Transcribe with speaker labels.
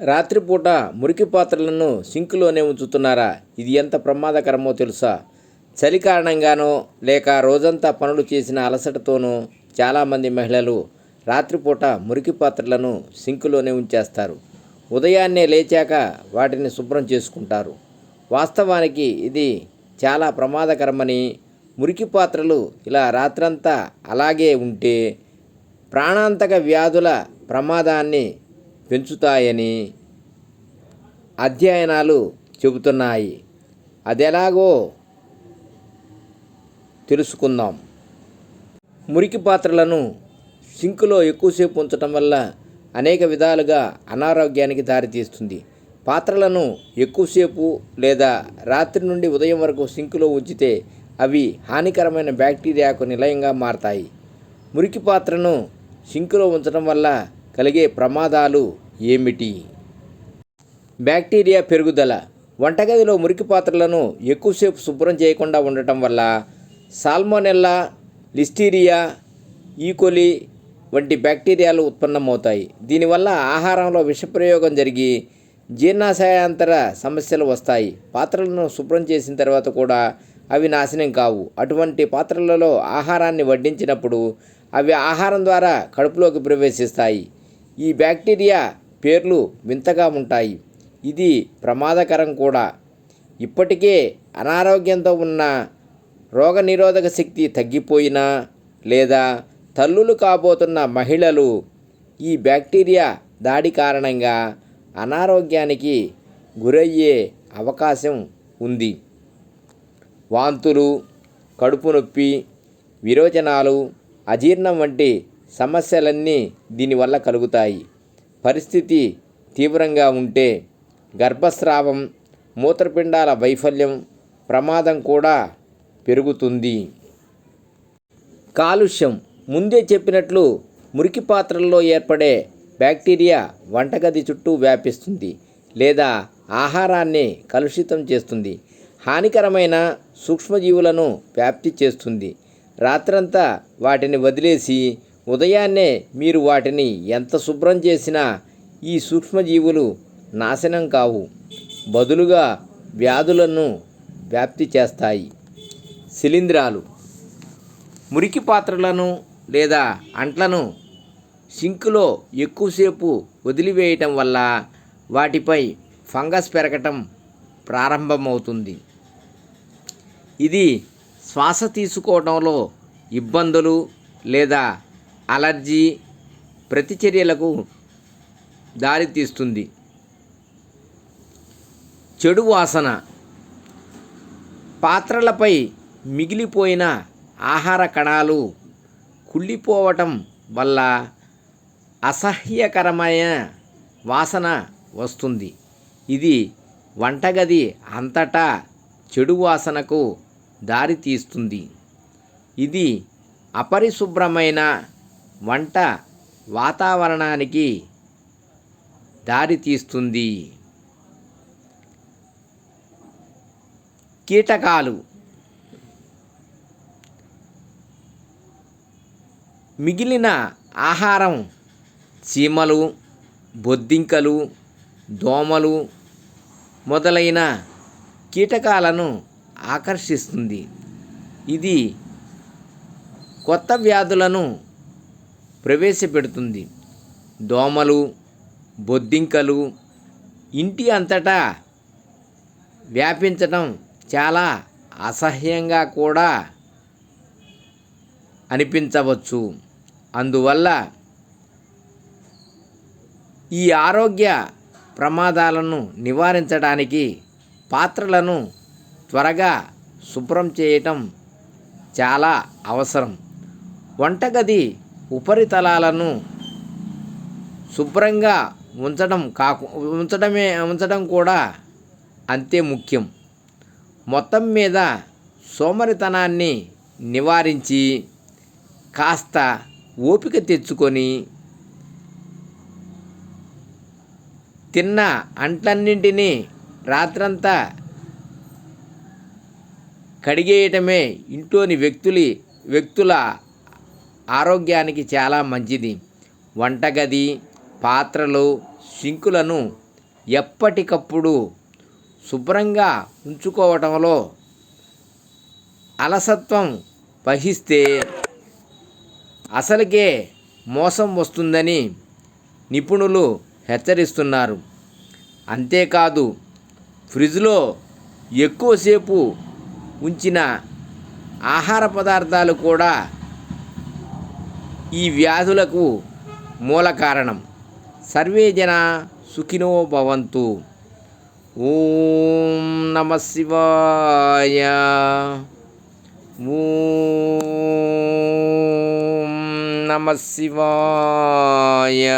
Speaker 1: రాత్రిపూట మురికి పాత్రలను సింకులోనే ఉంచుతున్నారా? ఇది ఎంత ప్రమాదకరమో తెలుసా? చలి కారణంగానో లేక రోజంతా పనులు చేసిన అలసటతోనో చాలామంది మహిళలు రాత్రిపూట మురికి పాత్రలను సింకులోనే ఉంచేస్తారు. ఉదయాన్నే లేచాక వాటిని శుభ్రం చేసుకుంటారు. వాస్తవానికి ఇది చాలా ప్రమాదకరమని, మురికి పాత్రలు ఇలా రాత్రంతా అలాగే ఉంటే ప్రాణాంతక వ్యాధుల ప్రమాదాన్ని పెంచుతాయని అధ్యయనాలు చెబుతున్నాయి. అదెలాగో తెలుసుకుందాం. మురికి పాత్రలను సింకులో ఎక్కువసేపు ఉంచడం వల్ల అనేక విధాలుగా అనారోగ్యానికి దారితీస్తుంది. పాత్రలను ఎక్కువసేపు లేదా రాత్రి నుండి ఉదయం వరకు సింకులో ఉంచితే అవి హానికరమైన బ్యాక్టీరియాకు నిలయంగా మారతాయి. మురికి పాత్రను సింకులో ఉంచడం వల్ల కలిగే ప్రమాదాలు ఏమిటి? బ్యాక్టీరియా పెరుగుదల. వంటగదిలో మురికి పాత్రలను ఎక్కువసేపు శుభ్రం చేయకుండా ఉండటం వల్ల సాల్మోనెల్లా, లిస్టీరియా, ఈకోలి వంటి బ్యాక్టీరియాలు ఉత్పన్నమవుతాయి. దీనివల్ల ఆహారంలో విషప్రయోగం జరిగి జీర్ణశయాంతర సమస్యలు వస్తాయి. పాత్రలను శుభ్రం చేసిన తర్వాత కూడా అవి నాశనం కావు. అటువంటి పాత్రలలో ఆహారాన్ని వడ్డించినప్పుడు అవి ఆహారం ద్వారా కడుపులోకి ప్రవేశిస్తాయి. ఈ బ్యాక్టీరియా పేర్లు వింతగా ఉంటాయి. ఇది ప్రమాదకరం కూడా. ఇప్పటికే అనారోగ్యంతో ఉన్న, రోగనిరోధక శక్తి తగ్గిపోయినా లేదా తల్లులు కాబోతున్న మహిళలు ఈ బ్యాక్టీరియా దాడి కారణంగా అనారోగ్యానికి గురయ్యే అవకాశం ఉంది. వాంతులు, కడుపు నొప్పి, విరోచనాలు, అజీర్ణం వంటి సమస్యలన్నీ దీనివల్ల కలుగుతాయి. పరిస్థితి తీవ్రంగా ఉంటే గర్భస్రావం, మూత్రపిండాల వైఫల్యం ప్రమాదం కూడా పెరుగుతుంది. కాలుష్యం. ముందే చెప్పినట్లు మురికి పాత్రల్లో ఏర్పడే బ్యాక్టీరియా వంటగది చుట్టూ వ్యాపిస్తుంది లేదా ఆహారాన్ని కలుషితం చేస్తుంది. హానికరమైన సూక్ష్మజీవులను వ్యాప్తి చేస్తుంది. రాత్రంతా వాటిని వదిలేసి ఉదయాన్నే మీరు వాటిని ఎంత శుభ్రం చేసినా ఈ సూక్ష్మజీవులు నాశనం కావు, బదులుగా వ్యాధులను వ్యాప్తి చేస్తాయి. శిలీంధ్రాలు. మురికి పాత్రలను లేదా అంట్లను సింకులో ఎక్కువసేపు వదిలివేయటం వల్ల వాటిపై ఫంగస్ పెరగటం ప్రారంభమవుతుంది. ఇది శ్వాస తీసుకోవడంలో ఇబ్బందులు లేదా అలర్జీ ప్రతిచర్యలకు దారితీస్తుంది. చెడు వాసన. పాత్రలపై మిగిలిపోయిన ఆహార కణాలు కుళ్ళిపోవటం వల్ల అసహ్యకరమైన వాసన వస్తుంది. ఇది వంటగది అంతటా చెడు వాసనకు దారితీస్తుంది. ఇది అపరిశుభ్రమైన వంట వాతావరణానికి దారితీస్తుంది. కీటకాలు. మిగిలిన ఆహారం చీమలు, బొద్దింకలు, దోమలు మొదలైన కీటకాలను ఆకర్షిస్తుంది. ఇది కొత్త వ్యాధులను ప్రవేశపెడుతుంది. దోమలు, బొద్దింకలు ఇంటి అంతటా వ్యాపించడం చాలా అసహ్యంగా కూడా అనిపించవచ్చు. అందువల్ల ఈ ఆరోగ్య ప్రమాదాలను నివారించడానికి పాత్రలను త్వరగా శుభ్రం చేయటం చాలా అవసరం. వంటగది ఉపరితలాలను శుభ్రంగా ఉంచడం కూడా అంతే ముఖ్యం. మొత్తం మీద సోమరితనాన్ని నివారించి కాస్త ఓపిక తెచ్చుకొని తిన్న అంట్లన్నింటినీ రాత్రంతా కడిగేయటమే ఇంట్లోని వ్యక్తుల ఆరోగ్యానికి చాలా మంచిది. వంటగది, పాత్రలు, సింకులను ఎప్పటికప్పుడు శుభ్రంగా ఉంచుకోవటంలో అలసత్వం వహిస్తే అసలుకే మోసం వస్తుందని నిపుణులు హెచ్చరిస్తున్నారు. అంతేకాదు, ఫ్రిడ్జ్లో ఎక్కువసేపు ఉంచిన ఆహార పదార్థాలు కూడా ఈ వ్యాధులకు మూల కారణం. సర్వే జన సుఖినో భవంతు. ఓం నమః శివాయ. ఓం నమః శివాయ.